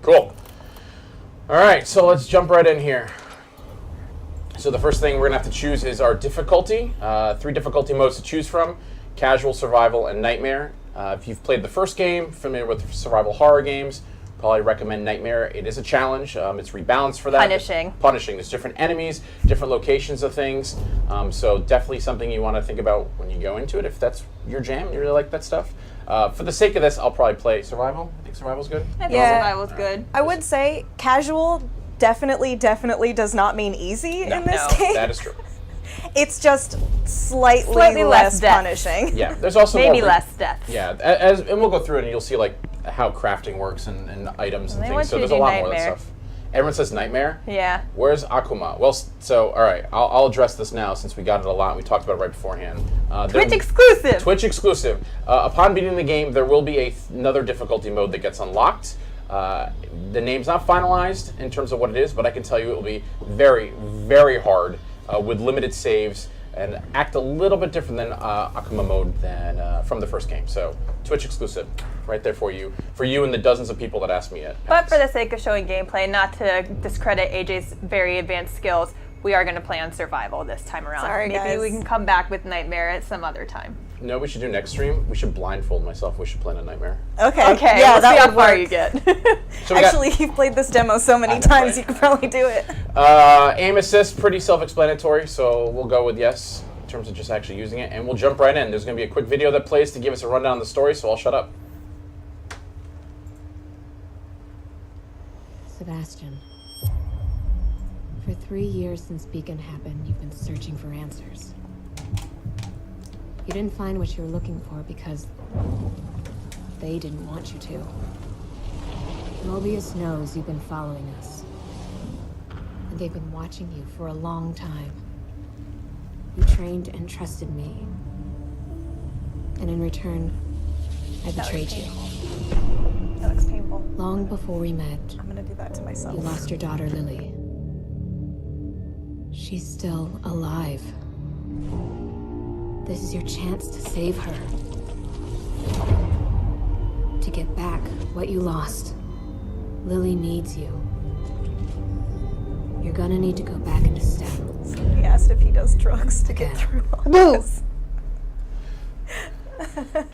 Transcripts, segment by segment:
Cool. All right, so let's jump right in here. So the first thing we're going to have to choose is our difficulty. 3 difficulty modes to choose from: casual, survival, and nightmare. If you've played the first game, familiar with survival horror games, probably recommend Nightmare. It is a challenge. It's rebalanced for that. Punishing. There's different enemies, different locations of things. So definitely something you want to think about when you go into it. If that's your jam, you really like that stuff. For the sake of this, I'll probably play survival. I think survival's good. I think survival's good. I would say casual definitely does not mean easy in this game. That is true. It's just slightly less punishing. Yeah, there's also maybe less death. Yeah, and we'll go through it and you'll see like how crafting works and items and things. So there's a lot more of that stuff. Everyone says Nightmare. Yeah. Where's Akuma? Well, so all right, I'll address this now since we got it a lot. We talked about it right beforehand. Twitch exclusive. Twitch exclusive. Upon beating the game, there will be another difficulty mode that gets unlocked. The name's not finalized in terms of what it is, but I can tell you it will be very, very hard with limited saves and act a little bit different than Akuma mode than from the first game. So Twitch exclusive, right there for you and the dozens of people that asked me it. But for the sake of showing gameplay, not to discredit AJ's very advanced skills, we are going to play on survival this time around. Sorry, Maybe guys. we can come back with Nightmare at some other time. No, we should do next stream. We should blindfold myself. We should play a Nightmare. Okay. Yeah, we'll that see how far you get. So actually, you've played this demo so many times, you could probably do it. Aim assist, pretty self-explanatory, so we'll go with yes in terms of just actually using it, and we'll jump right in. There's going to be a quick video that plays to give us a rundown of the story, so I'll shut up. Sebastian, for 3 years since Beacon happened, you've been searching for answers. You didn't find what you were looking for because they didn't want you to. Mobius knows you've been following us, and they've been watching you for a long time. You trained and trusted me, and in return, I betrayed you. That looks painful. Long before we met, I'm gonna do that to myself. you lost your daughter, Lily. She's still alive. This is your chance to save her. To get back what you lost. Lily needs you. You're gonna need to go back into STEM. Somebody asked if he does drugs to get through all this.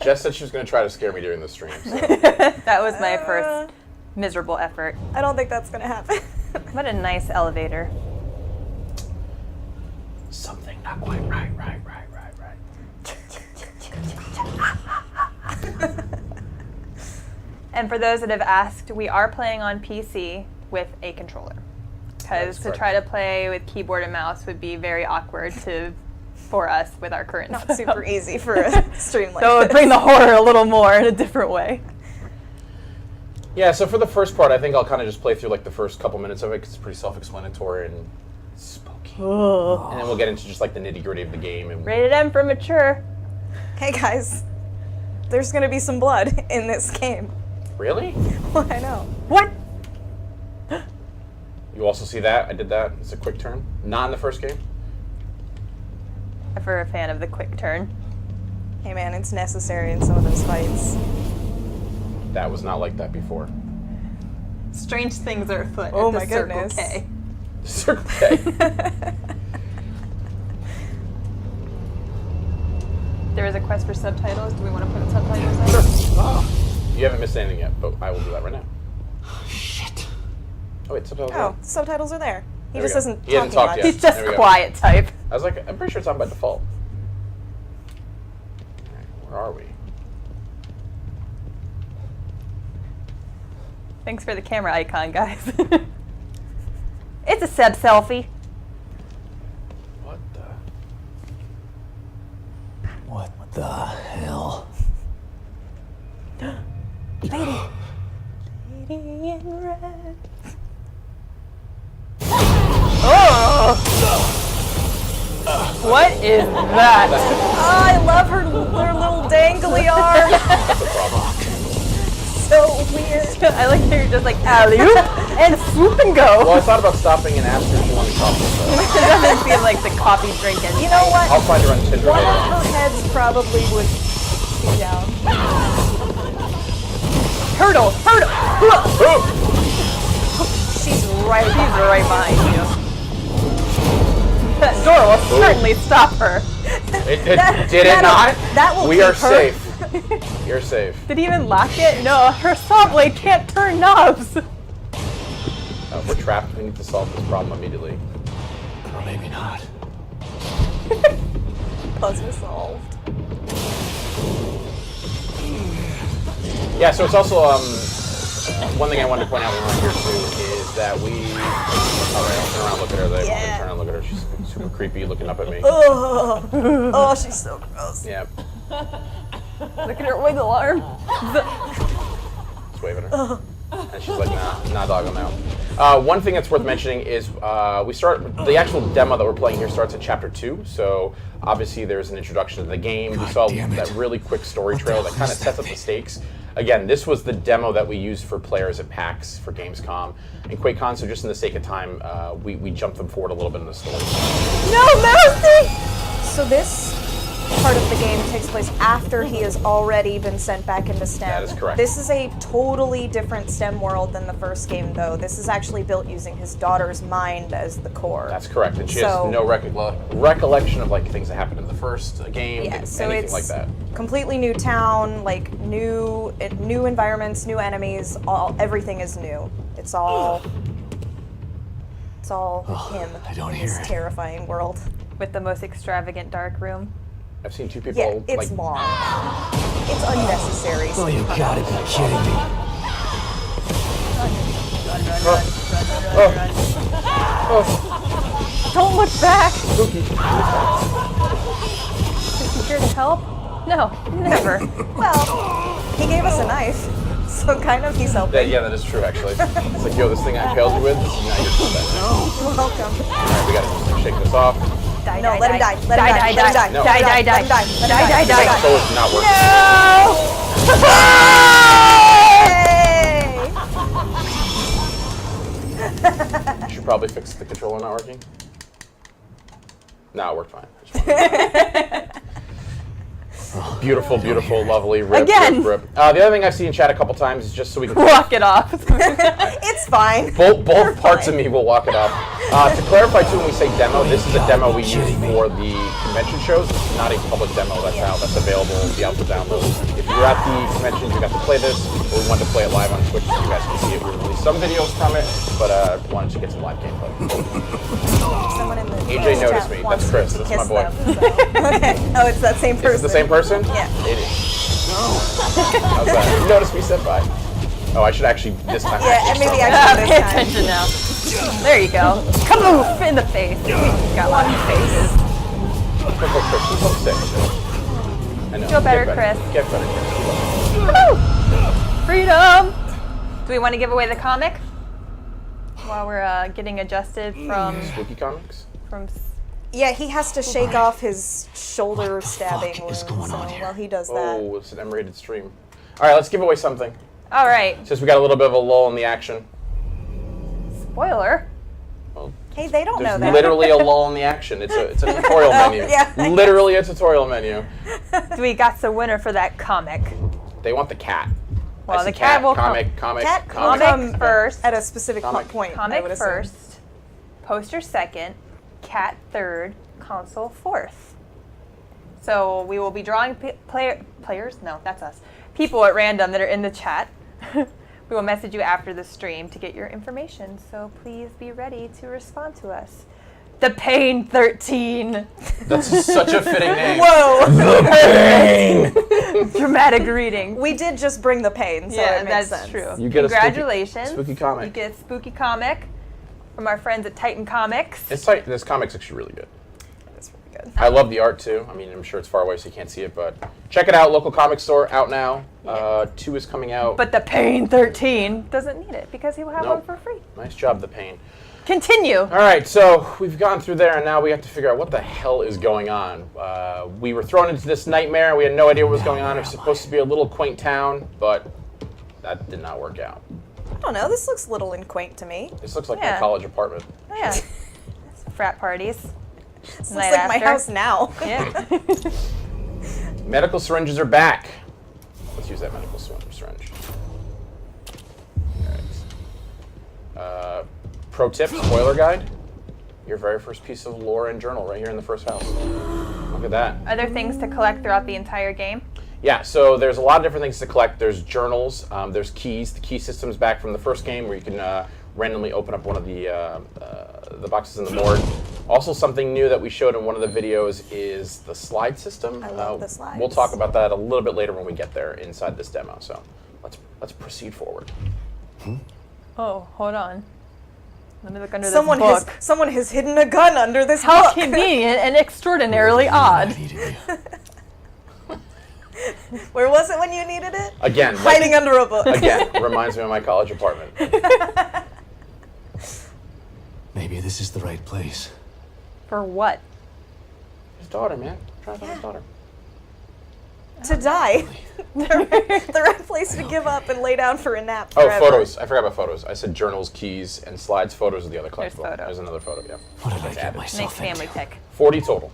Jess said she was going to try to scare me during the stream. So. That was my first miserable effort. I don't think that's gonna happen. What a nice elevator. Something not quite right. And for those that have asked, we are playing on PC with a controller. Because to try to play with keyboard and mouse would be very awkward for us with our current Not setup. super easy for a stream like So it would bring the horror a little more in a different way. Yeah, so for the first part, I think I'll kind of just play through like the first couple minutes of it because it's pretty self-explanatory and spooky. Oh. And then we'll get into just like the nitty-gritty of the game. And Rated M for mature. Hey guys, there's gonna be some blood in this game. Really? Well, I know. What? You also see that? I did that. It's a quick turn. Not in the first game. I'm a fan of the quick turn. Hey man, it's necessary in some of those fights. That was not like that before. Strange things are afoot. Oh at the my goodness. Circle K. Circle K. There is a quest for subtitles. Do we want to put subtitles on? Sure. Oh. You haven't missed anything yet, but I will do that right now. Shit. Oh wait, subtitles. Oh, subtitles are there. He There just we go. isn't He hasn't talking talked much. yet. He's just There we go. quiet type. I was like, I'm pretty sure it's on by default. All right, where are we? Thanks for the camera icon, guys. It's a Seb selfie. What the? What the hell? Lady. Lady in red. What is that? Oh, I love her little dangly arm. That's a problem. So weird. I like that you're just like alley-oop and swoop and go. Well, I thought about stopping and asking if she wanted coffee. So It doesn't feel like the coffee drinking. You know what? I'll find her on Tinder One later. of her heads probably would be down. Hurdle. Ooh! right behind you. That door will certainly stop her. Did it not? That will We keep are her. safe. You're safe. Did he even lock it? No, her saw blade can't turn knobs. We're trapped. We need to solve this problem immediately. Or maybe not. Puzzle solved. Yeah, so it's also one thing I wanted to point out when we're here too is that we. All right, I'll turn around, and look at her. They Yeah. turn around, and look at her. She's super creepy, looking up at me. Oh, she's so gross. Yeah, Look at her wiggle arm. just waving at her. And she's like, nah, dog, I'm out. One thing that's worth mentioning is the actual demo that we're playing here starts at chapter 2. So obviously there's an introduction to the game. We saw that really quick story trail that kind of sets up the stakes. Again, this was the demo that we used for players at PAX for Gamescom and QuakeCon. So just in the sake of time, we jumped them forward a little bit in the story. No mercy! So this part of the game takes place after he has already been sent back into STEM. That is correct. This is a totally different STEM world than the first game, though. This is actually built using his daughter's mind as the core. That's correct, and she So- has no recollection of like things that happened in the first game, Yeah, so anything it's like that. completely new town, like new environments, new enemies. Everything is new. It's all him. I don't in hear this it. terrifying world. With the most extravagant dark room. I've seen two people Yeah, it's like long. It's unnecessary. Oh, you gotta be kidding me. Don't look back! Is he here to help? No, never. Well, he gave us a knife, so kind of he's helping. Yeah, that is true actually. It's like, yo, this thing I impaled you with, now you're just dead. Welcome. Alright, we gotta just shake this off. Die, No, die, let him die. Let him Die, die. die, Let him die. No. Die, die, Let him die. die. Let him Die, die, die. die. My soul is not working. Hey! Should probably fix the controller not working. No, it worked fine. Just wanted to- Beautiful, beautiful, lovely. Rip, Again. rip, rip. The other thing I've seen in chat a couple times is just so we can Walk it off. It's fine. both parts of me will walk it up. To clarify too, when we say demo, this is a demo we use for the convention shows. This is not a public demo that's out. That's available. It'll be out for download. If you're at the conventions, you got to play this. Or we wanted to play it live on Twitch so you guys can see it. We released some videos from it, but wanted to get some live gameplay. Someone in the AJ chat noticed me. wants That's Chris. to That's kiss my boy. them, so. Okay. Oh, it's that same person. Is it the same person? Yeah. It is. How's that? You noticed me, senpai. Oh, I should actually this time. Yeah, and maybe Pay actually this time. attention now. There you go. Kaboof! In the face. Got lots of faces. Chris, you look sick. I know. Feel better, Get Chris. Get better, Chris. Woo! Freedom! Do we want to give away the comic? While we're getting adjusted from... Spooky comics. Yeah, he has to shake off his shoulder stabbing fuck wounds. is going on So here? while he does that, Oh, it's an M-rated stream. All right, let's give away something. All right. Since we got a little bit of a lull in the action. Spoiler. Well, hey, they don't know there's that. literally a lull in the action. It's a tutorial menu. yeah. Literally a tutorial menu. We got the winner for that comic. They want the cat. Well, I see the cat will comic, come. comic, Cat comic. Comic first. at a specific Comic. point. I Comic would assume. first. Poster second. Cat third. Console fourth. So we will be drawing players. No, that's us. People at random that are in the chat. We will message you after the stream to get your information. So please be ready to respond to us. The Pain 13. That's such a fitting name. Whoa! Dramatic reading. We did just bring the pain, so Yeah, it makes that's sense. true. You get a Congratulations. spooky comic. You get a spooky comic from our friends at Titan Comics. It's like this comic's actually really good. That's really good. I love the art too. I mean, I'm sure it's far away so you can't see it, but check it out. Local comic store out now. 2 is coming out. But the Pain 13 doesn't need it because he will have Nope. one for free. Nice job, the pain. Continue. All right, so we've gone through there, and now we have to figure out what the hell is going on. We were thrown into this nightmare. We had no idea what was going on. It was supposed to be a little quaint town, but that did not work out. I don't know. This looks little and quaint to me. This looks like my Yeah. college apartment. Oh, yeah. Frat parties. This Night looks like my after. house now. Yeah. Medical syringes are back. Let's use that medical syringe. All right. Pro tip, spoiler guide. Your very first piece of lore and journal right here in the first house. Look at that. Are there things to collect throughout the entire game? Yeah, so there's a lot of different things to collect. There's journals, there's keys. The key system's back from the first game where you can randomly open up one of the boxes in the morgue. Also, something new that we showed in one of the videos is the slide system. I love the slides. We'll talk about that a little bit later when we get there inside this demo. So let's proceed forward. Oh, hold on. Let me look under Someone this book. someone has hidden a gun under this How book. convenient and extraordinarily odd. I needed you. Where was it when you needed it? Again, Hiding under a book. again, reminds me of my college apartment. Maybe this is the right place. For what? His daughter, man. Try to find his daughter. To die. The right place to give up and lay down for a nap Oh, forever. photos. I forgot about photos. I said journals, keys, and slides. Photos are the other There's collectible. photos. There's another photo, yeah. What did I get Nice myself family into? pick. 40 total.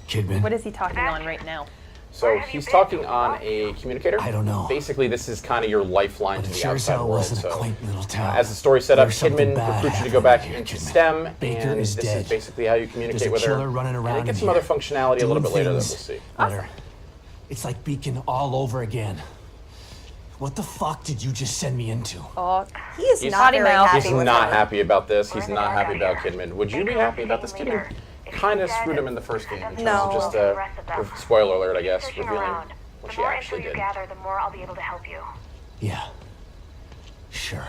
Kidman, What is he talking on right now? So he's talking on a communicator. I don't know. Basically, this is kind of your lifeline to But it the sure as outside hell world. wasn't a So, quaint little town. as the story set up, There's something Kidman bad recruits you to go back happening into here, Kidman. STEM, Baker and is this dead. is basically how you There's communicate a with her. killer running around And it gets in some other here, functionality a little bit doing later that we'll things see. that are- It's like Beacon all over again. What the fuck did you just send me into? Oh, He is He's- not Potty very mouth. happy He's with not her. happy about this. He's We're in the not dark happy out about here. Kidman. Would you be Baker happy will about be this? leaving Kidman later. If kind of he's screwed dead, him in the first game. In terms No. of just the rest of them. spoiler alert, I guess, Fishing revealing around. what The she more actually info you did. gather, the more I'll be able to help you. Yeah. Sure.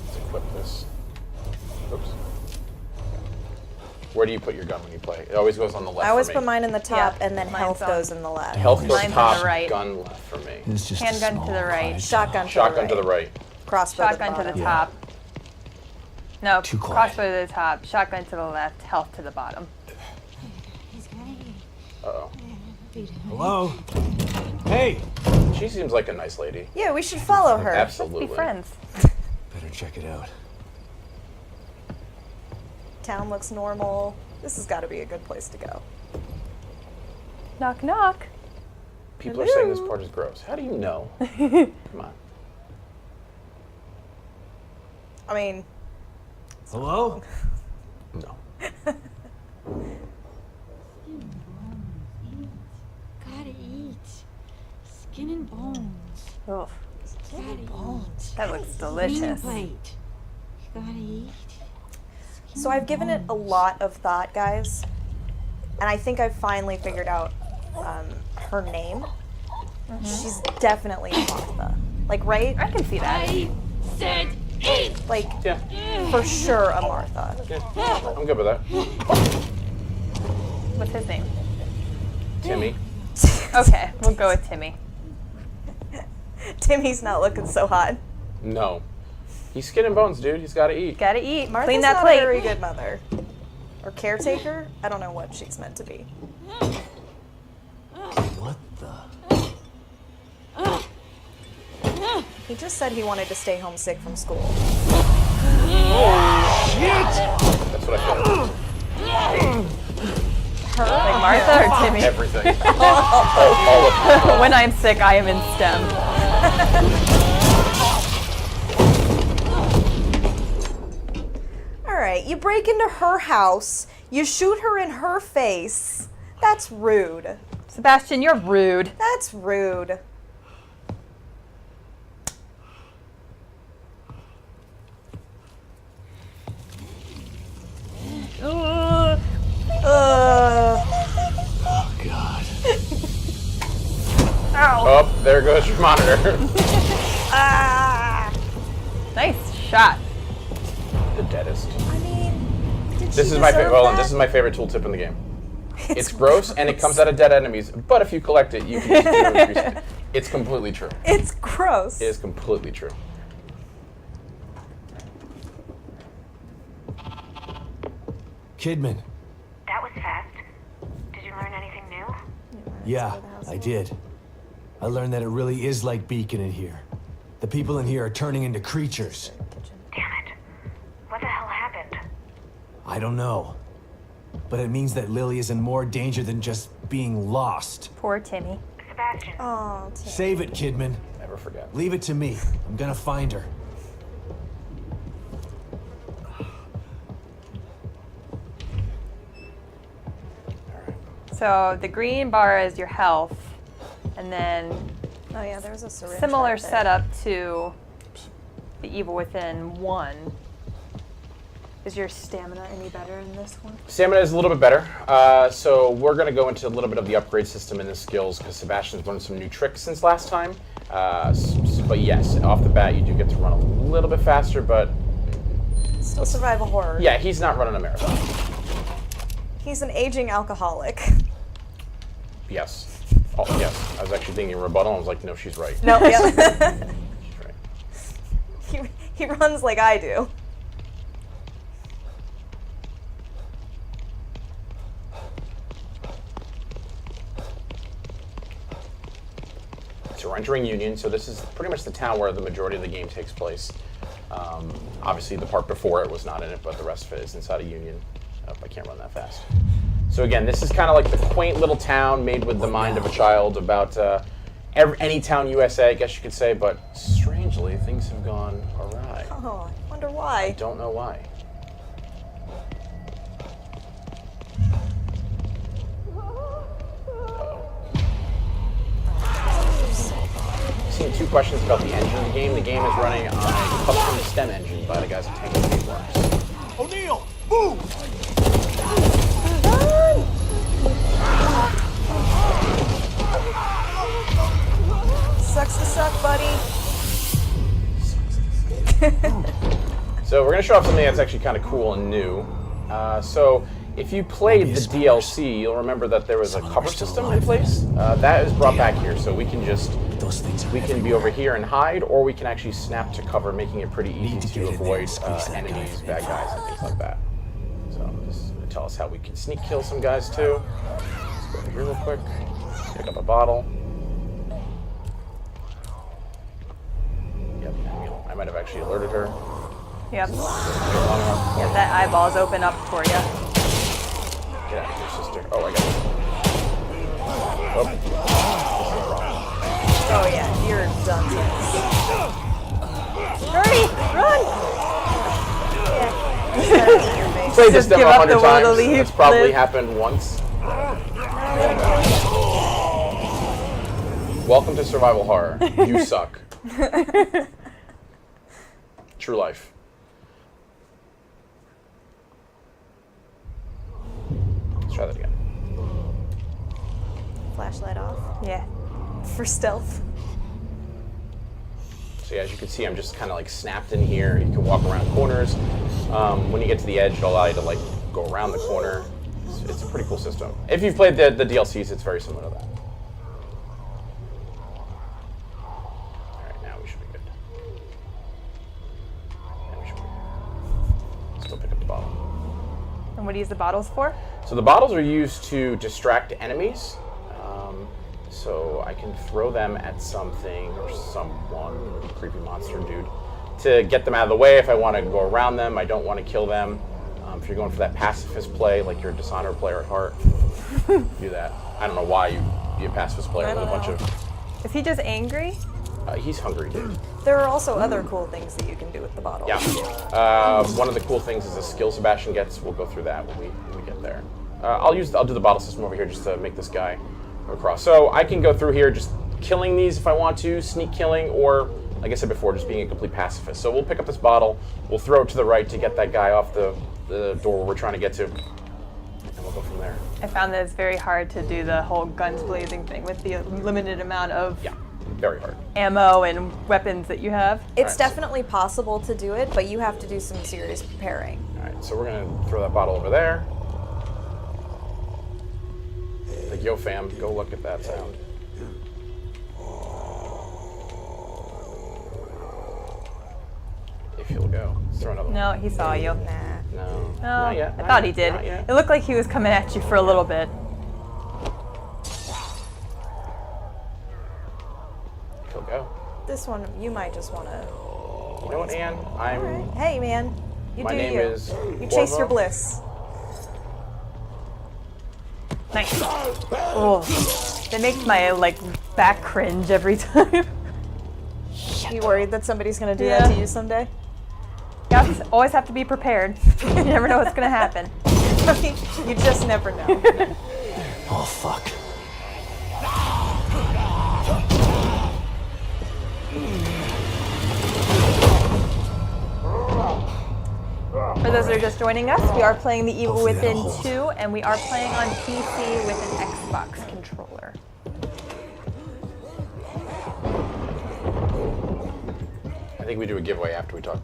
Let's equip this. Oops. Where do you put your gun when you play? It always goes on the left. I always for me. put mine in the top, Yeah, and then mine's health on- goes in the left. Health goes Mine's on the top, right. gun left for me. It's just Handgun a to small the right. quiet Shotgun town. Shotgun to the right. Crossbow shotgun to to the the bottom. top. No, Too quiet. crossbow to the top, shotgun to the left, health to the bottom. Uh-oh. Hello? Hey! She seems like a nice lady. Yeah, we should follow her. Absolutely. Be friends. Better check it out. Town looks normal. This has got to be a good place to go. Knock, knock. People are saying this Hello? part is gross. How do you know? Come on. I mean, Hello? No. Gotta eat. Skin and bones. Oh, Gotta eat. that looks Green delicious. plate. Gotta eat. so I've given it a lot of thought, guys, and I think I've finally figured out her name. She's definitely a Martha. Like, right? I can see that. I said eat. Like, Yeah. for sure a Martha. Yeah. I'm good with that. What's his name? Timmy. Okay, we'll go with Timmy. Timmy's not looking so hot. No. He's skin and bones, dude. He's got to eat. Gotta eat. Martha's Clean that not plate. a very good mother. Or caretaker? I don't know what she's meant to be. What the? He just said he wanted to stay home sick from school. That's what I feel. Like Martha or Timmy? Everything. all of it. When I'm sick, I am in STEM. Alright, you break into her house, you shoot her in her face. That's rude. Sebastian, you're rude. That's rude. Oh, God. Oh, there goes your monitor. Nice shot. The deadest. I mean, did This she is my deserve favorite. Well, that? this is my favorite tooltip in the game. It's gross and it comes out of dead enemies, but if you collect it, you can just increase it. It's completely true. It's gross. It is completely true. Kidman. That was fast. Did you learn anything new? Yeah, I did. I learned that it really is like Beacon in here. The people in here are turning into creatures. Damn it. What the hell happened? I don't know. But it means that Lily is in more danger than just being lost. Poor Timmy. Sebastian, Oh, Tim. Save it, Kidman. never forget. Leave it to me. I'm gonna find her. So the green bar is your health, and then Oh yeah, there's a syringe. similar right there. setup to the Evil Within 1. Is your stamina any better in this one? Stamina is a little bit better. So we're going to go into a little bit of the upgrade system and the skills because Sebastian's learned some new tricks since last time. But yes, off the bat, you do get to run a little bit faster, but Still survival horror. yeah, he's not running a marathon. He's an aging alcoholic. Yes. Oh, yes. I was actually thinking rebuttal. I was like, no, she's right. No, yeah. She's right. he runs like I do. So we're entering Union, so this is pretty much the town where the majority of the game takes place. Obviously, the part before it was not in it, but the rest of it is inside of Union. Oh, I can't run that fast. So again, this is kind of like the quaint little town made with the mind of a child about any town USA, I guess you could say, but strangely, things have gone awry. Oh, I wonder why. Don't know why. Seen 2 questions about the engine of the game. The game is running on a custom stem engine by the guys at Tango Gameworks. O'Neill, move! Sucks to suck, buddy. So we're going to show off something that's actually kind of cool and new. So if you played the DLC, you'll remember that there was a cover system in place. That is brought back here, so we can just be over here and hide, or we can actually snap to cover, making it pretty easy to avoid enemies, bad guys, and things like that. So this is going to tell us how we can sneak kill some guys too. Let's go over here real quick. Pick up a bottle. Yep, I might have actually alerted her. Yep. Long enough. Yeah, that eyeball's open up for you. Get out of here, sister. Oh, I got it. Oh, this is a problem. Oh yeah, you're done. Hurry! Run! Played this Just demo give up 100 the will to times. leave, It's probably live. happened once. Welcome to survival horror. You suck. True life. Let's try that again. Flashlight off Yeah. for stealth. So yeah, as you can see, I'm just kind of like snapped in here. You can walk around corners. When you get to the edge, it'll allow you to like go around the corner. It's a pretty cool system. If you've played the DLCs, it's very similar to that. All right, now we should be good. Now we should be good. Still pick up the bottle. And what do you use the bottles for? So the bottles are used to distract enemies. So I can throw them at something or someone, creepy monster dude, to get them out of the way if I want to go around them. I don't want to kill them. If you're going for that pacifist play, like you're a Dishonored player at heart, do that. I don't know why you'd be a pacifist player with a bunch of... Is he just angry? He's hungry, dude. There are also other cool things that you can do with the bottle. Yeah. One of the cool things is the skill Sebastian gets. We'll go through that when we get there. I'll do the bottle system over here just to make this guy go across. So I can go through here just killing these if I want to, sneak killing, or like I said before, just being a complete pacifist. So we'll pick up this bottle, we'll throw it to the right to get that guy off the door where we're trying to get to, and we'll go from there. I found that it's very hard to do the whole guns blazing thing with the limited amount of Yeah, very hard. ammo and weapons that you have. It's Right. definitely possible to do it, but you have to do some serious preparing. All right, so we're gonna throw that bottle over there. Like, yo fam, go look at that sound. If you'll go. Let's throw another one. No, he saw you. Nah. No, No, not yet. I not thought yet, he did. Not yet. It looked like he was coming at you for a little bit. He'll go. This one, you might just want to. You know what, Anne? I'm. Hey, man. You My do name you. is You chase Corvo. your bliss. Nice. Oh, that makes my back cringe every time. You worried that somebody's gonna do that to you someday? You always have to be prepared. You never know what's gonna happen. I mean, you just never know. Oh, fuck. For those that are just joining us, we are playing The Evil Hopefully Within that'll hold. 2, and we are playing on PC with an Xbox controller. I think we do a giveaway after we go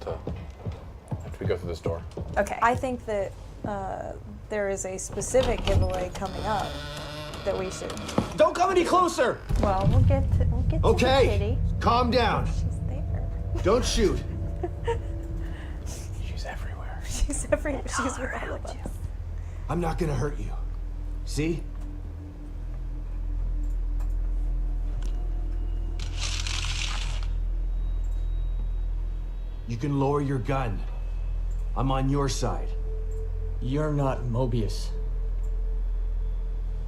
through this door. Okay. I think that there is a specific giveaway coming up that we should. Don't come any closer! Well, we'll get to the Okay, kitty. calm down. She's there. Don't shoot. She's everywhere. She's with all of us. I'm not gonna hurt you. See? You can lower your gun. I'm on your side. You're not Mobius.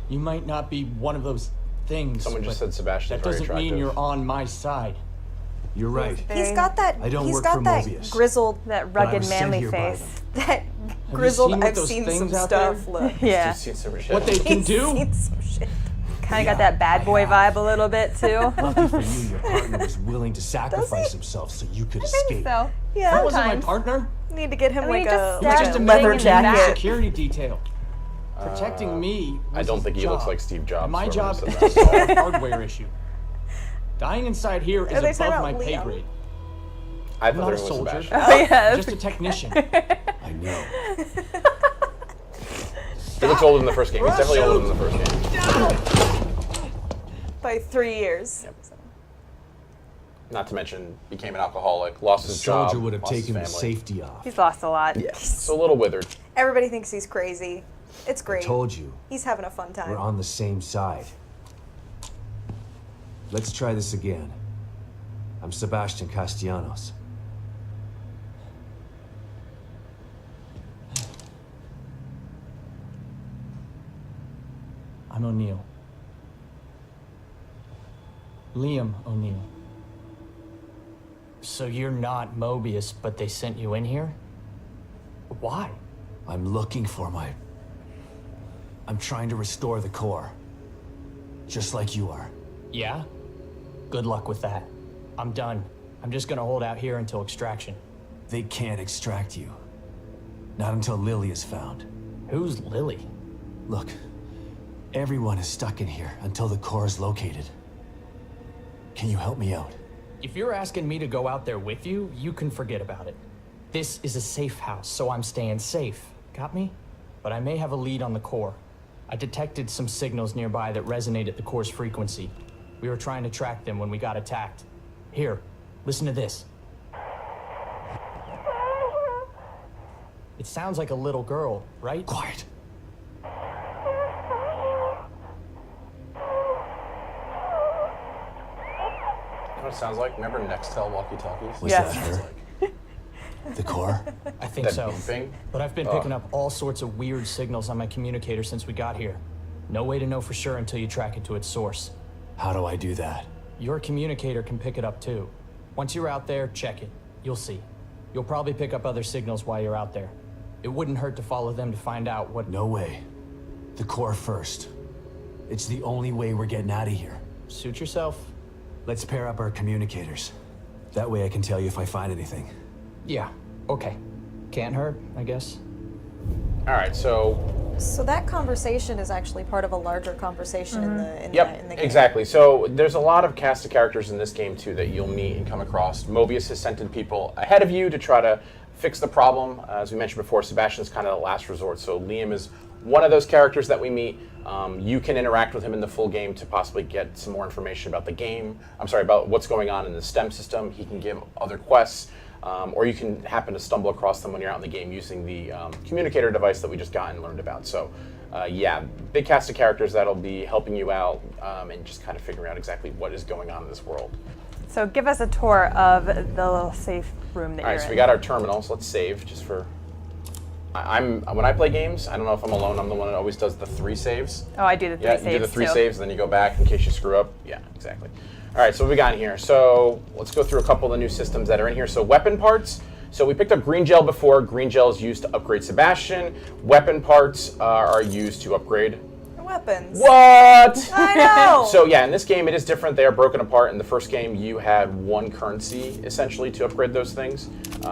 You might not be one of those things. Someone just but said Sebastian's that very doesn't mean attractive. you're on my side. You're right. He's got that. I don't he's work got for that Mobius. grizzled. That But I rugged, was sent manly here by face. That you grizzled. seen what I've those seen some things out stuff. there? Look. Yeah. You've seen some shit. What they can He's do? seen some shit. Kind of got that bad boy vibe a little bit, too. Lucky for you, your partner was willing to sacrifice himself so you could I escape. think so. Yeah. That wasn't my Sometimes. partner. Need to get him I mean, like just a, stab like Just a a him leather in the member of the jacket. security detail. Protecting me. I was don't his think he job. looks like Steve Jobs. And my whoever job said is that. to solve a hardware issue. Dying inside here is Are they above talking my about pay Liam? grade. I I'm thought not there a was soldier. Sebastian. Oh, yeah. Just a technician. I know. He looks older than the first game. He's definitely older than the first game. By 3 years. Yep. Not to mention, became an alcoholic, lost The his job, soldier would have lost his taken the family. safety off. He's lost a lot. Yeah, so a little withered. Everybody thinks he's crazy. It's I great. told you, He's having a fun time. we're on the same side. Let's try this again. I'm Sebastian Castellanos. I'm O'Neill. Liam O'Neill. So you're not Mobius, but they sent you in here? Why? I'm looking for my... I'm trying to restore the core. Just like you are. Yeah? Good luck with that. I'm done. I'm just gonna hold out here until extraction. They can't extract you. Not until Lily is found. Who's Lily? Look, everyone is stuck in here until the core is located. Can you help me out? If you're asking me to go out there with you, you can forget about it. This is a safe house, so I'm staying safe. Got me? But I may have a lead on the core. I detected some signals nearby that resonate at the core's frequency. We were trying to track them when we got attacked. Here, listen to this. It sounds like a little girl, right? Quiet. You know what it sounds like? Remember Nextel walkie-talkies? Was Yes. that her? The core? I think That so. beeping? But I've been picking up all sorts of weird signals on my communicator since we got here. No way to know for sure until you track it to its source. How do I do that? Your communicator can pick it up too. Once you're out there, check it. You'll see. You'll probably pick up other signals while you're out there. It wouldn't hurt to follow them to find out what... No way. The core first. It's the only way we're getting out of here. Suit yourself. Let's pair up our communicators. That way I can tell you if I find anything. Yeah, okay. Can't hurt, I guess. All right, so So that conversation is actually part of a larger conversation in the in yep, the game. exactly. So there's a lot of cast of characters in this game too that you'll meet and come across. Mobius has sent in people ahead of you to try to fix the problem. As we mentioned before, Sebastian's kind of the last resort. So Liam is one of those characters that we meet. You can interact with him in the full game to possibly get some more information about the game. I'm sorry, about what's going on in the STEM system. He can give other quests. Or you can happen to stumble across them when you're out in the game using the communicator device that we just got and learned about. So, yeah, big cast of characters that'll be helping you out and just kind of figuring out exactly what is going on in this world. So give us a tour of the little safe room that All right, you're so in. we got our terminals. Let's save just for. When I play games, I don't know if I'm alone. I'm the one that always does the 3 saves. Oh, I do the 3 Yeah, saves you do the 3 too. saves, and then you go back in case you screw up. Yeah, exactly. All right, so what we got in here? So let's go through a couple of the new systems that are in here. So weapon parts. So we picked up green gel before. Green gel is used to upgrade Sebastian. Weapon parts are used to upgrade. Weapons. What? I know. So yeah, in this game it is different. They are broken apart. In the first game, you had one currency essentially to upgrade those things.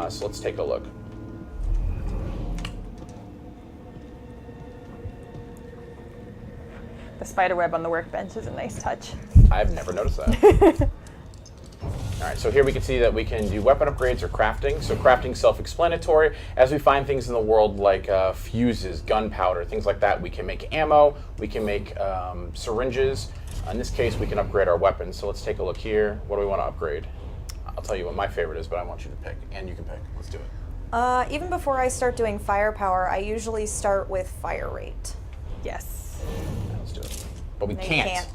So let's take a look. The spider web on the workbench is a nice touch. I've never noticed that. All right, so here we can see that we can do weapon upgrades or crafting. So crafting self-explanatory. As we find things in the world like fuses, gunpowder, things like that, we can make ammo, we can make syringes. In this case, we can upgrade our weapons. So let's take a look here. What do we want to upgrade? I'll tell you what my favorite is, but I want you to pick, and you can pick. Let's do it. Even before I start doing firepower, I usually start with fire rate. Yes. Let's do it. But we No, you can't. can't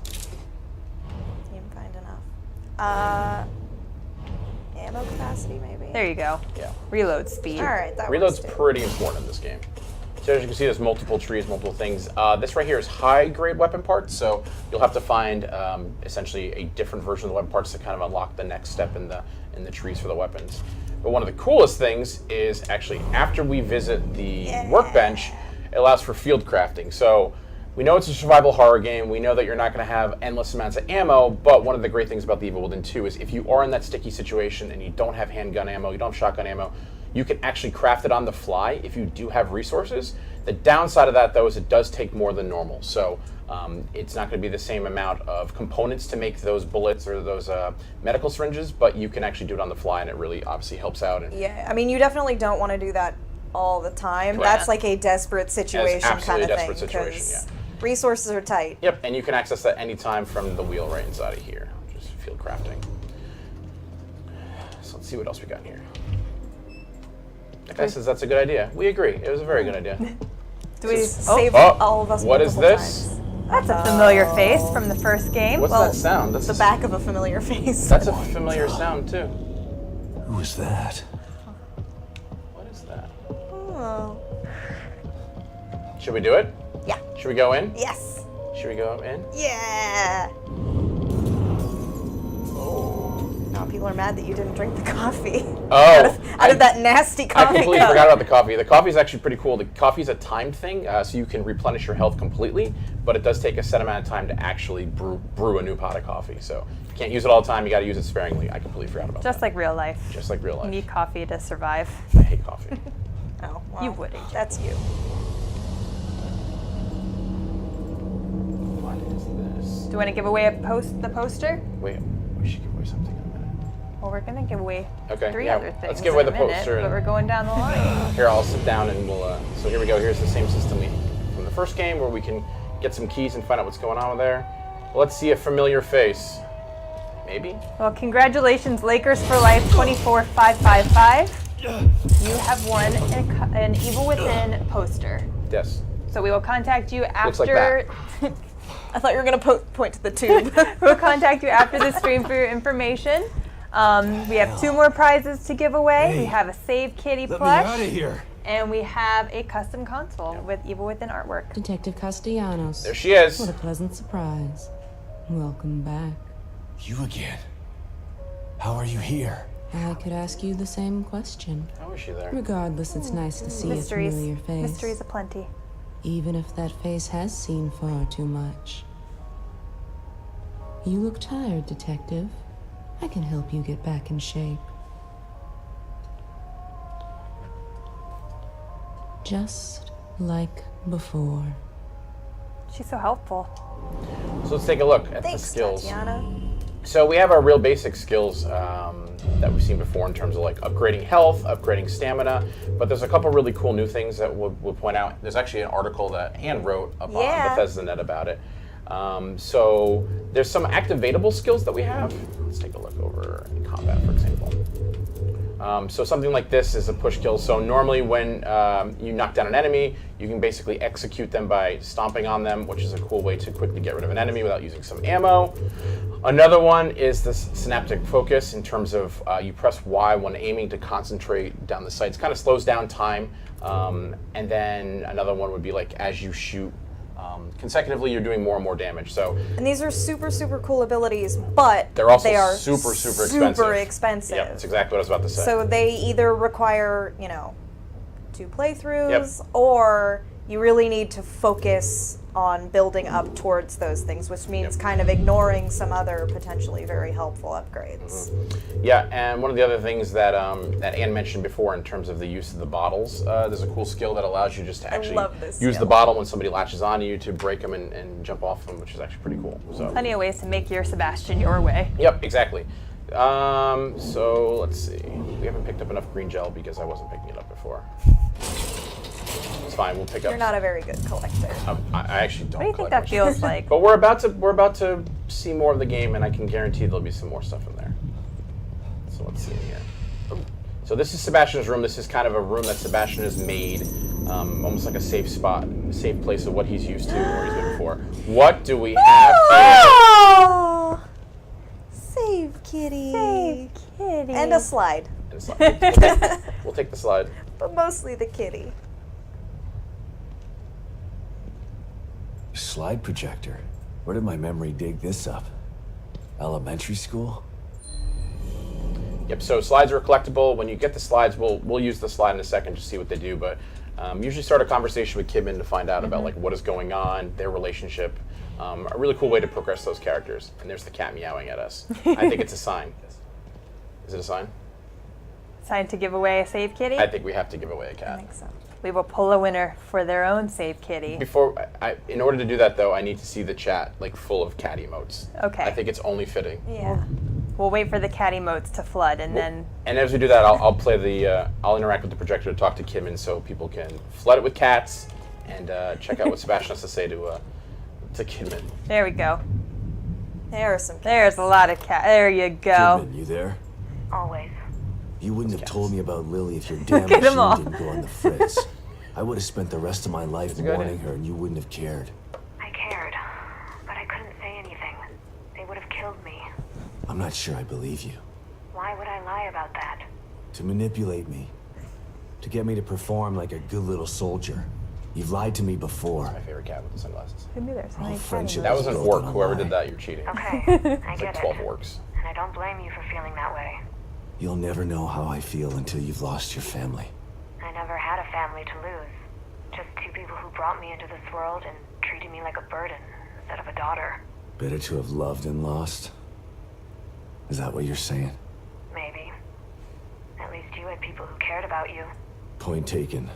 even find enough. Ammo capacity, maybe? There you go. Yeah. Reload speed. All right, that Reload's works too. pretty important in this game. So as you can see, there's multiple trees, multiple things. This right here is high-grade weapon parts, so you'll have to find essentially a different version of the weapon parts to kind of unlock the next step in the trees for the weapons. But one of the coolest things is actually after we visit the workbench, it allows for field crafting. So we know it's a survival horror game. We know that you're not going to have endless amounts of ammo, but one of the great things about The Evil Within 2 is if you are in that sticky situation and you don't have handgun ammo, you don't have shotgun ammo, you can actually craft it on the fly if you do have resources. The downside of that, though, is it does take more than normal. So it's not going to be the same amount of components to make those bullets or those medical syringes, but you can actually do it on the fly, and it really obviously helps out. And Yeah, I mean, you definitely don't want to do that all the time. Right. That's like a desperate situation kind absolutely of a thing. desperate situation, 'cause resources are tight. Yep, and you can access that anytime from the wheel right inside of here, which is field crafting. So let's see what else we got in here. That guy says that's a good idea. We agree. It was a very good idea. Do we? Save Oh, all of us what is multiple this? times. That's a familiar face from the first game. What's Well, that sound? That's The back of a familiar face. That's a familiar sound too. Who is that? What is that? Oh. Should we do it? Yeah. Should we go in? Yes. Should we go in? Yeah. Now people are mad that you didn't drink the coffee. Oh, out of that nasty I coffee completely cup. forgot about the coffee. The coffee is actually pretty cool. The coffee is a timed thing, so you can replenish your health completely, but it does take a set amount of time to actually brew a new pot of coffee. So you can't use it all the time. You got to use it sparingly. I completely forgot about Just that. like real life. Just like real You life. need coffee to survive. I hate coffee. Oh, well, You wouldn't. That's you. What is this? Do you want to give away the poster? Wait, we should give away something in a minute. Well, we're gonna give away Okay, 3 yeah, other things. let's give away in a the minute, poster but and- we're going down the line. Here, I'll sit down and we'll. So here we go. Here's the same system from the first game where we can get some keys and find out what's going on there. Let's see a familiar face. Maybe? Well, congratulations, Lakers for Life 24555. You have won an Evil Within poster. Yes. So we will contact you Looks like after. I thought you were going to point to the tube. We'll contact you after the stream for your information. We have 2 more prizes to give away. We Hey, have a Save Kitty Let me out of plush, here. and we have a custom console with Evil Within artwork. Detective Castellanos. There she is. What a pleasant surprise. Welcome back. You again. How are you here? I could ask you the same question. How is she there? Regardless, it's nice to see Mysteries, a familiar face. mysteries aplenty. Even if that face has seen far too much. You look tired, Detective. I can help you get back in shape. Just like before. She's so helpful. So let's take a look at Thanks, the skills. Tatiana. So we have our real basic skills that we've seen before in terms of like upgrading health, upgrading stamina, but there's a couple really cool new things that we'll point out. There's actually an article that Anne wrote up on Yeah. Bethesda Net about it. So there's some activatable skills that we have. Let's take a look over in combat, for example. So something like this is a push kill. So normally when you knock down an enemy, you can basically execute them by stomping on them, which is a cool way to quickly get rid of an enemy without using some ammo. Another one is this synaptic focus in terms of you press Y when aiming to concentrate down the sights. Kind of slows down time. And then another one would be like as you shoot, consecutively, you're doing more and more damage. So And these are super, super cool abilities, but they're also they are super super expensive. expensive. Yeah, that's exactly what I was about to say. So they either require, 2 playthroughs, or you really need to focus on building up towards those things, which means kind of ignoring some other potentially very helpful upgrades. Yeah, and one of the other things that that Anne mentioned before in terms of the use of the bottles, there's a cool skill that allows you just to actually love this use the skill. bottle when somebody latches onto you to break them and jump off them, which is actually pretty cool. So. Plenty of ways to make your Sebastian your way. Yep, exactly. So let's see. We haven't picked up enough green gel because I wasn't picking it up before. It's fine. We'll pick up. You're not a very good collector. I actually don't. What do you think collect that much. feels like? But we're about to see more of the game, and I can guarantee there'll be some more stuff in there. So let's see here. So this is Sebastian's room. This is kind of a room that Sebastian has made, almost like a safe spot, a safe place of what he's used to or he's been before. What do we have here? Oh! Save kitty. Save kitty. And a slide. And it's like, we'll take the slide. But mostly the kitty. Slide projector. Where did my memory dig this up? Elementary school? Yep, so slides are collectible. When you get the slides, we'll use the slide in a second to see what they do, but usually start a conversation with Kidman to find out about like what is going on, their relationship. A really cool way to progress those characters. And there's the cat meowing at us. I think it's a sign. Is it a sign? Time to give away a save kitty? I think we have to give away a I cat. think so. We will pull a winner for their own save kitty. In order to do that though, I need to see the chat like full of cat emotes. Okay. I think it's only fitting. Yeah. We'll wait for the cat emotes to flood, and then And as we do that, I'll play the I'll interact with the projector to talk to Kidman so people can flood it with cats and check out what Sebastian has to say to Kidman. there we go. There are some cats. There's a lot of cat. There you go. Kidman, you there? Always. You wouldn't have told me about Lily if your damn at 'em machine all. didn't go on the fritz. I would have spent the rest of my life a good mourning idea. her and you wouldn't have cared. I cared, but I couldn't say anything. They would have killed me. I'm not sure I believe you. Why would I lie about that? To manipulate me. To get me to perform like a good little soldier. You've lied to me before. My favorite cat with the sunglasses. Who knew there's so Our many cat friendship emotes? That wasn't built work. on a Whoever lie. did that, you're cheating. Okay, I It's get like 12 it. works. And I don't blame you for feeling that way. You'll never know how I feel until you've lost your family. I never had a family to lose. Just two people who brought me into this world and treated me like a burden instead of a daughter. Better to have loved and lost? Is that what you're saying? Maybe. At least you had people who cared about you. Point taken.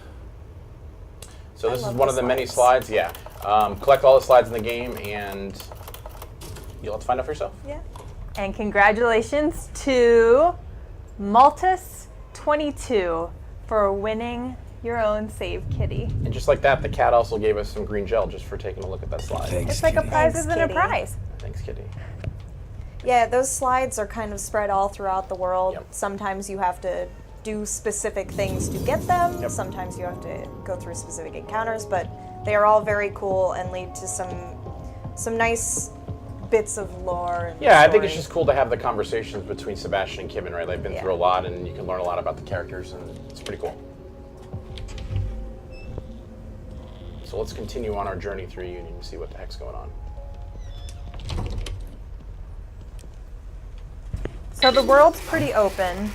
So this is love one the of the many slides. slides. Yeah. Collect all the slides in the game, and you'll have to find out for yourself. Yeah. And congratulations to Maltus22 for winning your own save kitty. And just like that, the cat also gave us some green gel just for taking a look at that slide. Thanks, It's like a kitty. prize Thanks, within a kitty. prize. Thanks, Kitty. Yeah, those slides are kind of spread all throughout the world. Yep. Sometimes you have to do specific things to get them. Yep. Sometimes you have to go through specific encounters, but they are all very cool and lead to some nice bits of lore. And Yeah, I think it's story. just cool to have the conversations between Sebastian and Kidman, right? They've been Yeah. through a lot, and you can learn a lot about the characters, and it's pretty cool. So let's continue on our journey through Union and see what the heck's going on. So the world's pretty open.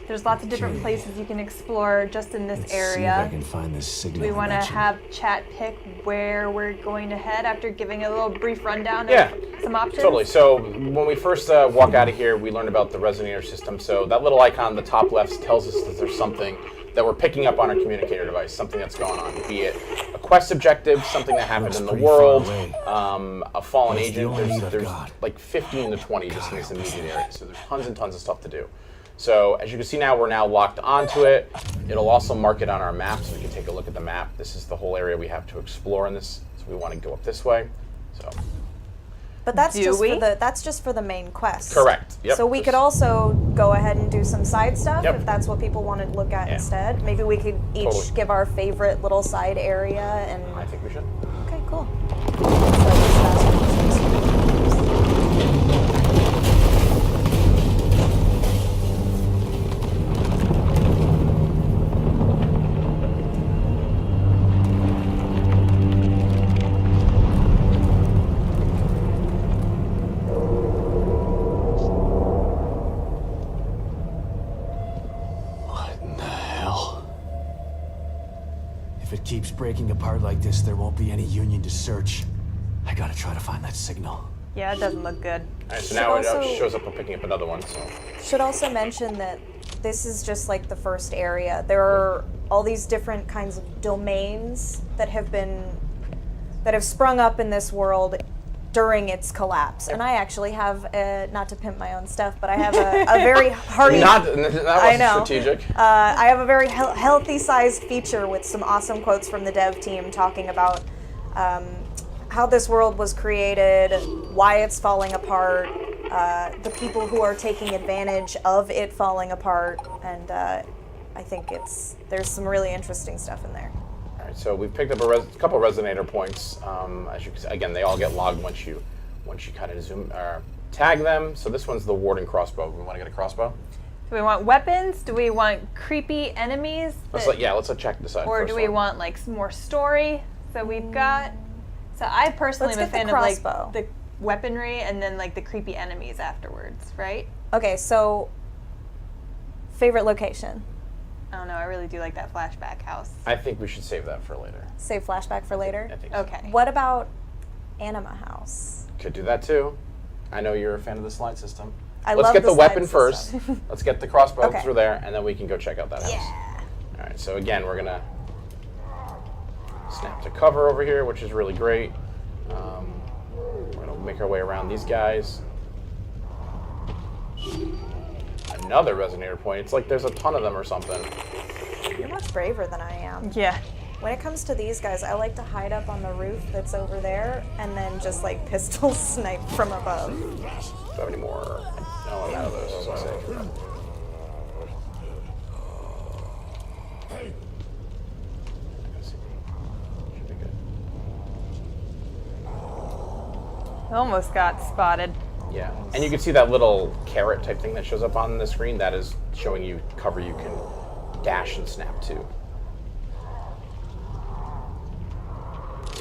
There's lots of different places you can explore just in this Let's see if I area. can find this signal. We want to mentioned. have chat pick where we're going to head after giving a little brief rundown Yeah, of some options. Totally. So when we first walk out of here, we learned about the resonator system. So that little icon on the top left tells us that there's something that we're picking up on our communicator device, something that's going on, be it a quest objective, something that happened Looks in the pretty far world, away. a fallen That's the agent. only need I've There's got. like 15 to 20 just in this immediate area. So there's tons and tons of stuff to do. So as you can see now, we're now locked onto it. It'll also mark it on our map, so we can take a look at the map. This is the whole area we have to explore in this. So we want to go up this way. So But that's Do just we? for the main quest. correct. Yep. So we could also go ahead and do some side stuff Yep. if that's what people want to look at Yeah. instead. Maybe we could each Totally. give our favorite little side area and I think we should. okay, cool. So just keeps breaking apart like this, there won't be any Union to search. I gotta try to find that signal. Yeah, it doesn't look good. All right, so Should now it also- shows up. We're picking up another one. So Should also mention that this is just like the first area. There are all these different kinds of domains that have sprung up in this world during its collapse. And I actually have, not to pimp my own stuff, but I have a very hearty... that I was know. strategic. I have a very healthy sized feature with some awesome quotes from the dev team talking about how this world was created, why it's falling apart, the people who are taking advantage of it falling apart, and I think there's some really interesting stuff in there. All right, so we've picked up a couple resonator points. As you can see, again, they all get logged once you kind of zoom or tag them. So this one's the warden crossbow. We want to get a crossbow. Do we want weapons? Do we want creepy enemies? Let's check this out. Or first do we one. want like some more story? So we've got. So I personally Let's am a get the fan of like crossbow. the weaponry and then like the creepy enemies afterwards, right? Okay, so favorite location? I don't know. I really do like that flashback house. I think we should save that for later. Save flashback for later? I think so. Okay. What about Anima House? Could do that too. I know you're a fan of the slide system. Let's Let's get the weapon slide first. system. Let's get the crossbow Okay. through there, and then we can go check out that house. Yeah. All right. So again, we're gonna snap to cover over here, which is really great. We're gonna make our way around these guys. Another resonator point. It's like there's a ton of them or something. You're much braver than I am. Yeah. When it comes to these guys, I like to hide up on the roof that's over there and then just like pistol snipe from above. Do I have any more? No, I'm out of those. So sick. Should be good. Almost got spotted. Yeah, and you can see that little carrot type thing that shows up on the screen. That is showing you cover you can dash and snap to.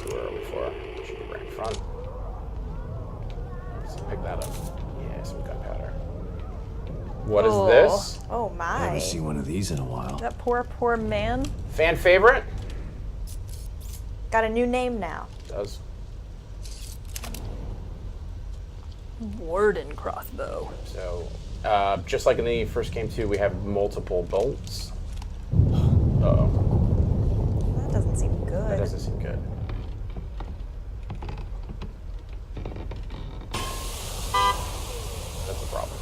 Where are we for? Should be right in front. Let's pick that up. Yeah, some gunpowder. What is Cool. this? Oh I my. haven't seen one of these in a while. That poor man. Fan favorite? Got a new name now. Does. Warden crossbow. So, just like in the first game too, we have multiple bolts. Uh-oh. That doesn't seem good. That doesn't seem good. That's a problem.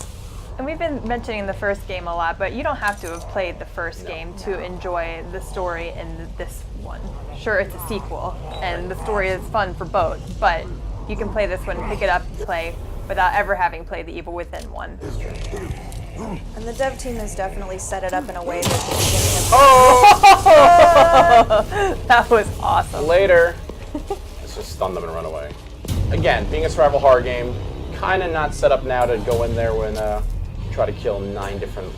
And we've been mentioning the first game a lot, but you don't have to have played the first game to enjoy the story in this one. Sure, it's a sequel, and the story is fun for both, but you can play this one, pick it up, play, without ever having played the Evil Within one. And the dev team has definitely set it up in a way that That was awesome. Later. Let's just stun them and run away. Again, being a survival horror game, kind of not set up now to go in there when try to kill 9 different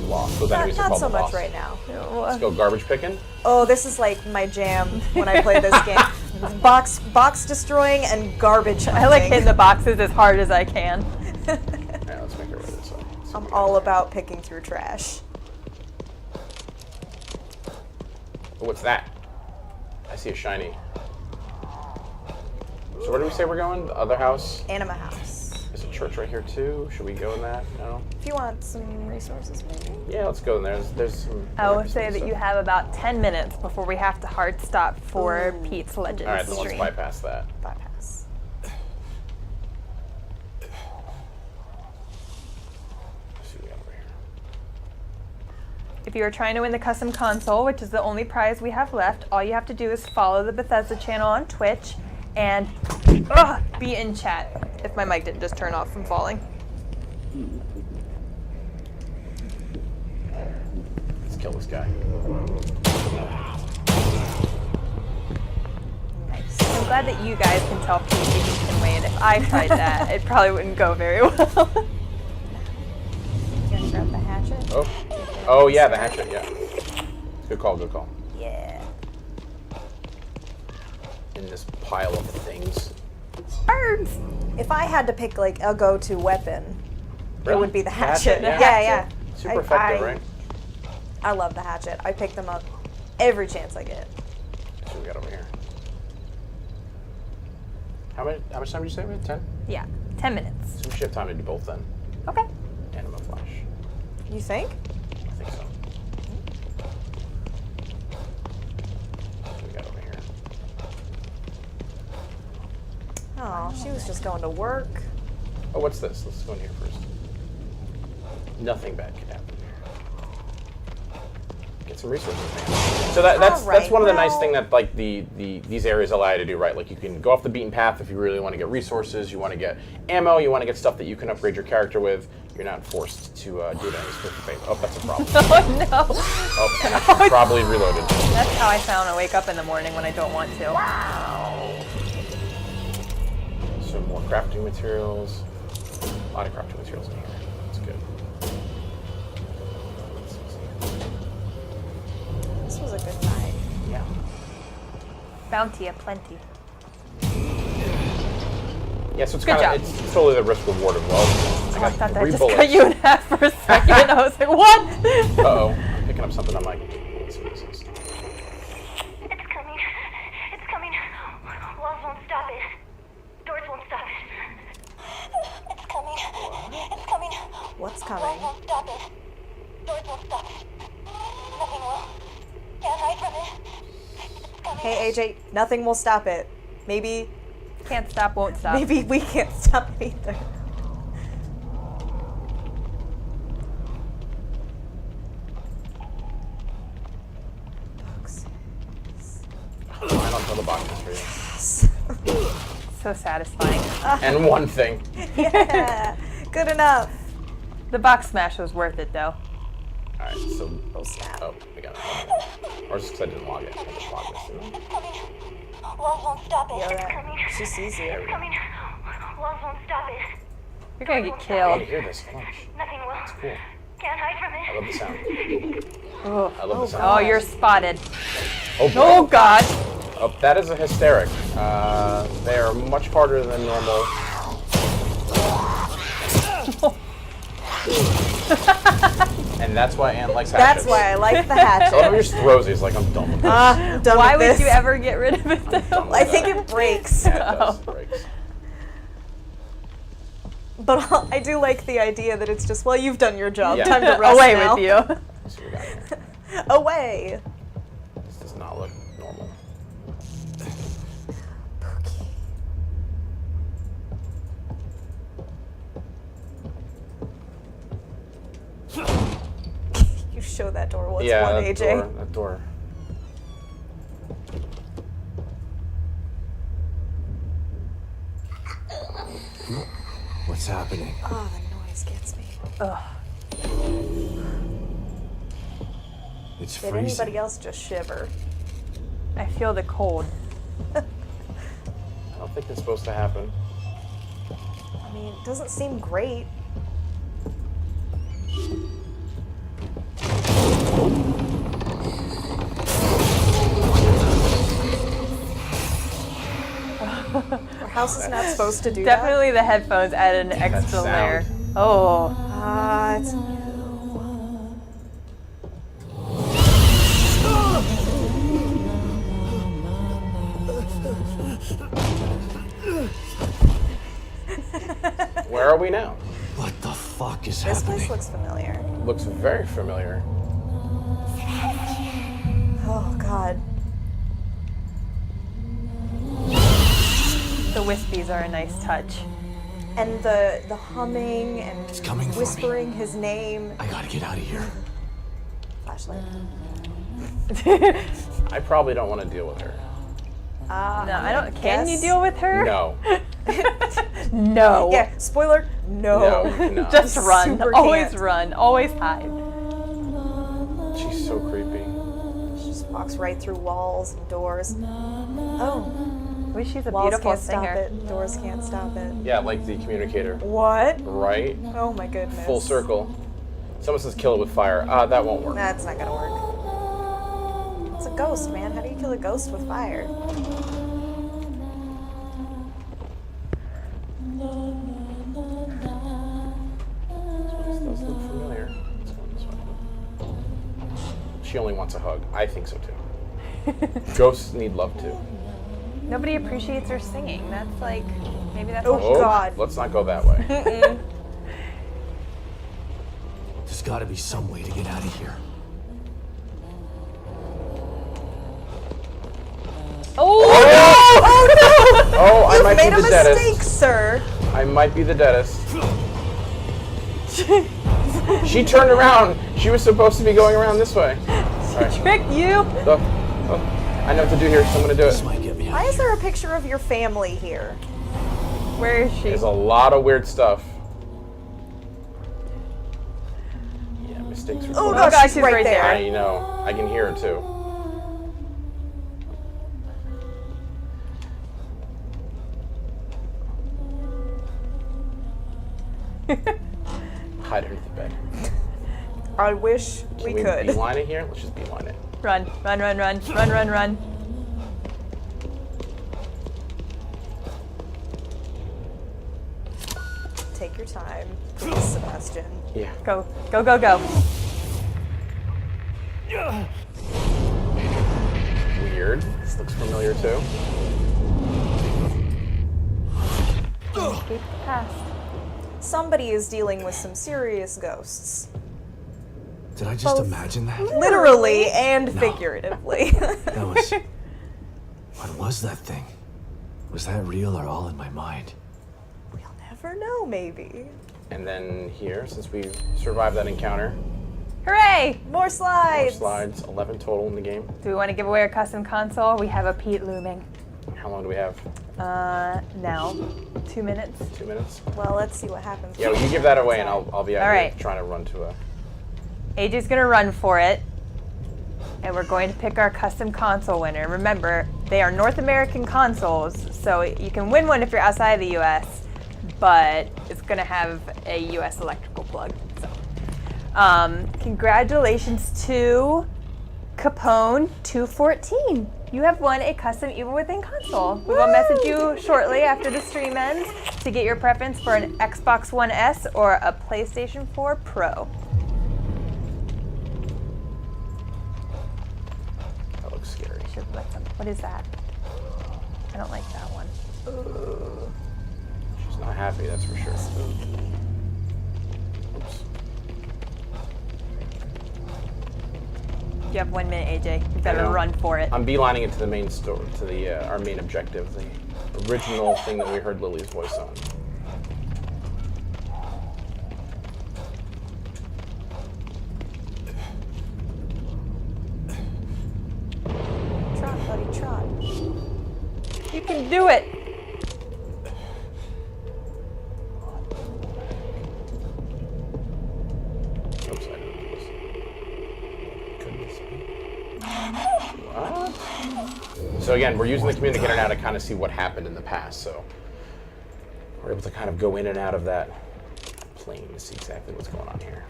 lost. Those enemies are not called so the much lost. right now. Let's go garbage picking. Oh, this is like my jam when I play this game. Box destroying and garbage hunting. I like hitting the boxes as hard as I can. Yeah, let's make our way this way. I'm all about picking through trash. Oh, what's that? I see a shiny. So where do we say we're going? The other house? Anima House. There's a church right here too. Should we go in that? No? If you want some resources, maybe. Yeah, let's go in there. There's some... I will say that you have about 10 minutes before we have to hard stop for Pete's Legends Alright, then let's stream. bypass that. Bypass. Let's see what we got over here. If you are trying to win the custom console, which is the only prize we have left, all you have to do is follow the Bethesda channel on Twitch and be in chat. If my mic didn't just turn off from falling. Let's kill this guy. Nice. I'm glad that you guys can tell PvP can win. If I tried that, it probably wouldn't go very well. You want to grab the hatchet? Oh yeah, the hatchet, yeah. Good call, good call. Yeah. In this pile of things. Birds! If I had to pick like a go-to weapon, it Really? would be the Hatchet, hatchet. yeah. Yeah. Super I- effective, I- right? I love the hatchet. I pick them up every chance I get. So we got over here. How much time did you say we had? 10? Yeah, 10 minutes. So we should have time to do both then. Okay. Anima Flash. You think? I think so. What do we got over here? Oh, she was just going to work. Oh, what's this? Let's go in here first. Nothing bad could happen here. Get some resources, man. So that's one of the nice thing that like these areas allow you to do, right? Like you can go off the beaten path if you really want to get resources, you want to get ammo, you want to get stuff that you can upgrade your character with. You're not forced to do that in this phase. Oh, that's a problem. Oh no. Oh, and I probably reloaded. That's how I sound when I wake up in the morning when I don't want to. Some more crafting materials. A lot of crafting materials in here. That's good. This was a good night. Yeah. Bounty aplenty. Yeah, so it's Good kind job. of it's totally the risk reward as well. Oh, I thought that 3 just bullets. cut you in half for a second. I was like, what? Uh-oh. I'm picking up something. I'm like, let's see what this is. It's coming. It's coming. Walls won't stop it. Doors won't stop it. It's coming. It's coming. What's Walls coming? won't stop it. Doors won't stop it. Nothing will. Can't hide from it. It's coming. Hey AJ, nothing will stop it. Maybe Can't stop, won't stop. maybe we can't stop it either. Books. Fine, I'll fill the boxes for you. So satisfying. And one thing. Yeah, good enough. The box smash was worth it though. Alright, so. Oh snap. Oh, we got it. Or just because I didn't log it. I just logged this. Didn't I? It's coming. Walls won't stop it. Yeah, It's that- coming. she sees you. It's coming. Walls won't stop it. You're gonna get I want killed. to hear this. Hold on. Nothing will. It's cool. Can't hide from I it. love the sound. Oh, I love the sound. oh, you're spotted. Oh, boy. Oh god. Oh, that is a hysteric. They are much harder than normal. And that's why Anne likes hatchets. That's why I like the hatchet. Some of your just throws these like I'm done with this. I'm done Why with would this. you ever get rid of it though? Done with I think that. it breaks. Yeah, it does. It breaks. But I do like the idea that it's just, well, you've done your job. Yeah. Time to rest Away now. with you. Let's see what we got here. Away. This does not look normal. You show that door what's Yeah, one, that AJ. door. That door. What's happening? Oh, the noise gets me. It's Did freezing. anybody else just shiver? I feel the cold. I don't think that's supposed to happen. I mean, it doesn't seem great. Our house is not supposed to do Definitely the headphones added an extra sound. layer. Oh. that. It's Where are we now? What the fuck is this happening? place looks familiar. Looks very familiar. Oh God. The wispies are a nice touch. And the humming and It's coming for me. whispering his name. I gotta get out of here. Flashlight. I probably don't want to deal with her. No, I don't. Can you guess- deal with her? No. No. Yeah. Spoiler. No. No, you cannot. Just run. Super Always can't. run. Always hide. She's so creepy. She just walks right through walls and doors. Oh. Wish she's a Walls beautiful can't stop singer. it. Doors can't stop it. Yeah, like the communicator. What? Right? Oh my goodness. Full circle. Someone says kill it with fire. That won't work. That's not gonna work. It's a ghost, man. How do you kill a ghost with fire? This does look familiar. Let's go this way. She only wants a hug. I think so too. Ghosts need love too. Nobody appreciates her singing. That's like, maybe that's Oh, what God. Let's not go that way. There's gotta be some way to get out of here. Oh, I You've might made be a the mistake, deadest. sir. I might be the deadest. She turned around. She was supposed to be going around this way. Alright. tricked you. I know what to do here, so I'm gonna do This it. might get me out Why of is here. there a picture of your family here? Where is she? There's a lot of weird stuff. Yeah, mistakes are Oh, cool. gosh, she's right right there. I know. I can hear it too. Hide under the bed. I wish Can we we could. beeline it here? Let's just beeline it. Run, run, run, run, run, run, run. Take your time, please, Sebastian. Yeah. Go, go, go, go. Weird. This looks familiar too. Escape past. Somebody is dealing with some serious ghosts. Did I just imagine that? Literally and figuratively. That was... What was that thing? Was that real or all in my mind? We'll never know, maybe. And then here, since we survived that encounter, Hooray! More more slides. slides, 11 total in the game. Do we want to give away our custom console? We have a Pete looming. How long do we have? Now, 2 minutes. 2 minutes? Well, let's see what happens. Yeah, well, you give that away and I'll be out All here right. trying to run to a... AJ's gonna run for it, and we're going to pick our custom console winner. Remember, they are North American consoles, so you can win one if you're outside of the US, but it's gonna have a US electrical plug. So, congratulations to Capone 214. You have won a custom Evil Within console. We will message you shortly after the stream ends to get your preference for an Xbox One S or a PlayStation 4 Pro. That looks scary. What is that? I don't like that one. She's not happy, that's for sure. Oops. You have 1 minute, AJ. You better know. run for it. I'm beelining it to the main story, to the our main objective, the original thing that we heard Lily's voice on. Trot, buddy, trot. You can do it. Oops, I didn't do this. Could this be? What? So again, we're using the communicator now to kind of see what happened in the past, so we're able to kind of go in and out of that plane to see exactly what's going on here.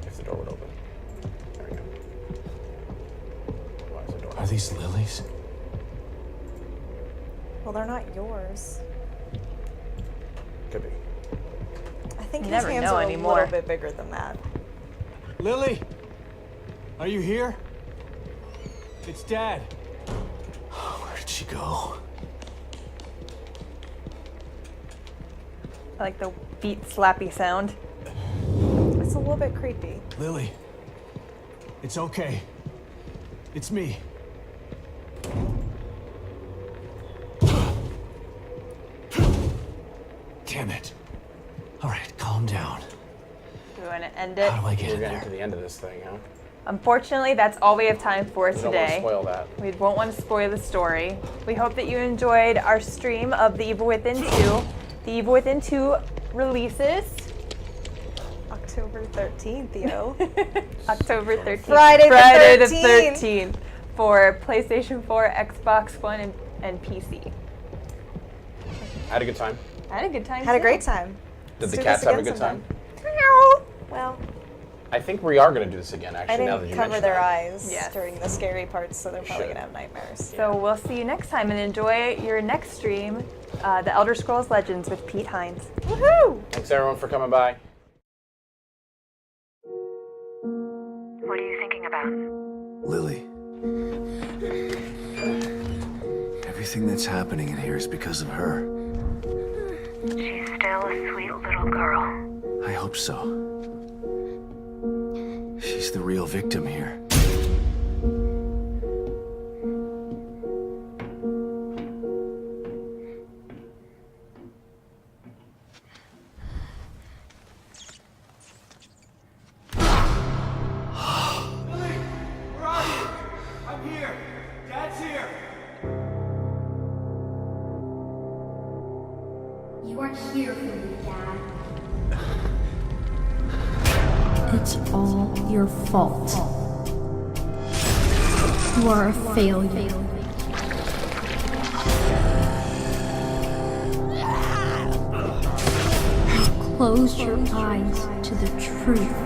If the door would open. There we go. Why is the door Are these lilies? Well, they're not yours. Could be. I think You his never hands know are anymore. a little bit bigger than that. Lily? Are you here? It's Dad. Where did she go? I like the beat slappy sound. It's a little bit creepy. Lily. It's okay. It's me. Damn it. All right, calm down. Do we want to end it? How do I get We're in getting there? to the end of this thing, huh? Unfortunately, that's all we have time for We don't want to today. spoil that. We won't want to spoil the story. We hope that you enjoyed our stream of The Evil Within 2. The Evil Within 2 releases October 13th, yo. October 13th. Friday the 13th. 13th for PlayStation 4, Xbox One, and PC. I had a good time. I had a good time. Had a too. great time. Did Let's the do cats this have a again good time? sometime. Meow. Well, I think we are going to do this again, actually, I now that didn't you cover mention their that. eyes Yes. during the scary parts, so they're probably should. gonna have nightmares. So we'll see you next time and enjoy your next stream, The Elder Scrolls Legends with Pete Hines. Woohoo! Thanks, everyone, for coming by. What are you thinking about? Lily. Everything that's happening in here is because of her. She's still a sweet little girl. I hope so. She's the real victim here. You are here for me, Dad. It's all your fault. You are a failure. Close your eyes to the truth.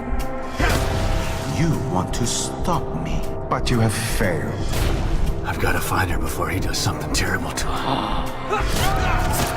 You want to stop me, but you have failed. I've got to find her before he does something terrible to her.